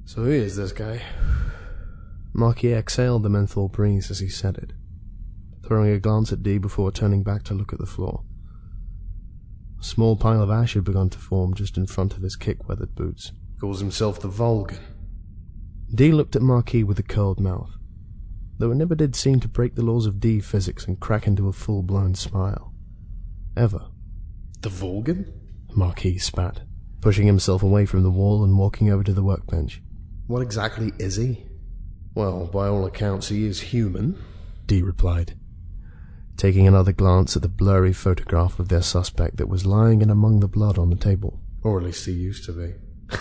So who is this guy? Marquis exhaled the menthol breeze as he said it, throwing a glance at Dee before turning back to look at the floor. A small pile of ash had begun to form just in front of his kick-weathered boots. Calls himself TheVolgun. Dee looked at Marquis with a curled mouth, though it never did seem to break the laws of D physics and crack into a full-blown smile. Ever. TheVolgun? Marquis spat, pushing himself away from the wall and walking over to the workbench. What exactly is he? Well, by all accounts he is human, Dee replied, taking another glance at the blurry photograph of their suspect that was lying in among the blood on the table. Or at least he used to be.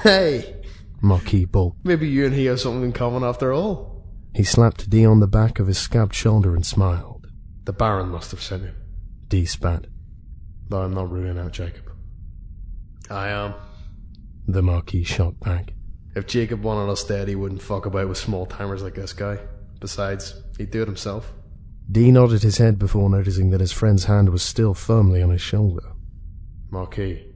Hey! Marquis balked. Maybe you and he have something in common after all. He slapped Dee on the back of his scabbed shoulder and smiled. The Baron must have sent him. Dee spat. Though I'm not ruling out Jacob. I am. The Marquis shot back. If Jacob wanted us dead, he wouldn't fuck about with small-timers like this guy. Besides, he'd do it himself. Dee nodded his head before noticing that his friend's hand was still firmly on his shoulder. Marquis.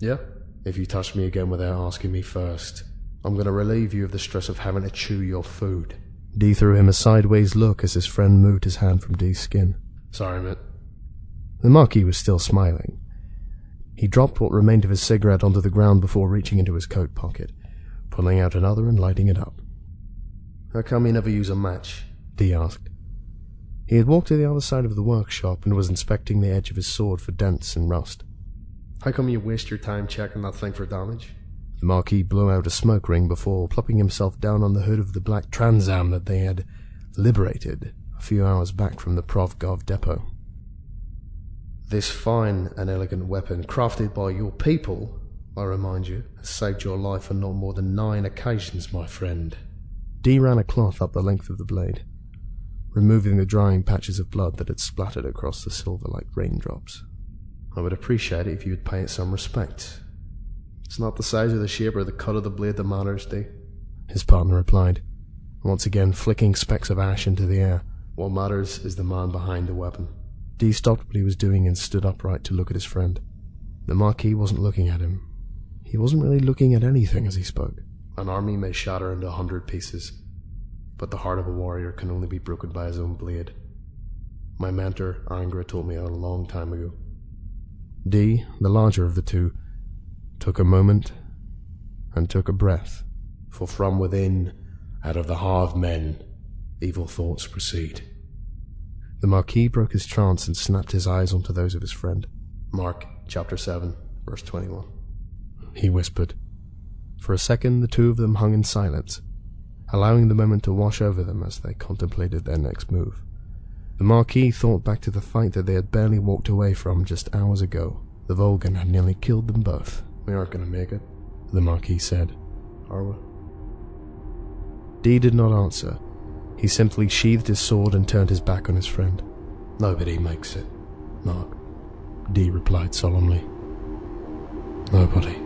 Yeah? If you touch me again without asking me first, I'm going to relieve you of the stress of having to chew your food. Dee threw him a sideways look as his friend moved his hand from Dee's skin. Sorry, mate. The Marquis was still smiling. He dropped what remained of his cigarette onto the ground before reaching into his coat pocket, pulling out another and lighting it up. How come you never use a match? Dee asked. He had walked to the other side of the workshop and was inspecting the edge of his sword for dents and rust. How come you waste your time checking that thing for damage? The Marquis blew out a smoke ring before plopping himself down on the hood of the black Trans Am that they had liberated a few hours back from the Provgov depot. This fine and elegant weapon, crafted by your people, I remind you, has saved your life on not more than 9 occasions, my friend. Dee ran a cloth up the length of the blade, removing the drying patches of blood that had splattered across the silver like raindrops. I would appreciate it if you would pay it some respect. It's not the size or the shape or the cut of the blade that matters, Dee. His partner replied, once again flicking specks of ash into the air. What matters is the man behind the weapon. Dee stopped what he was doing and stood upright to look at his friend. The Marquis wasn't looking at him. He wasn't really looking at anything as he spoke. An army may shatter into 100 pieces, but the heart of a warrior can only be broken by his own blade. My mentor, Angra, told me that a long time ago. Dee, the larger of the two, took a moment and took a breath. For from within, out of the heart of men, evil thoughts proceed. The Marquis broke his trance and snapped his eyes onto those of his friend. Mark, chapter 7, verse 21. He whispered. For a second the two of them hung in silence, allowing the moment to wash over them as they contemplated their next move. The Marquis thought back to the fight that they had barely walked away from just hours ago. TheVolgun had nearly killed them both. We aren't going to make it, the Marquis said. Are we? Dee did not answer. He simply sheathed his sword and turned his back on his friend. Nobody makes it, Mark. Dee replied solemnly. Nobody.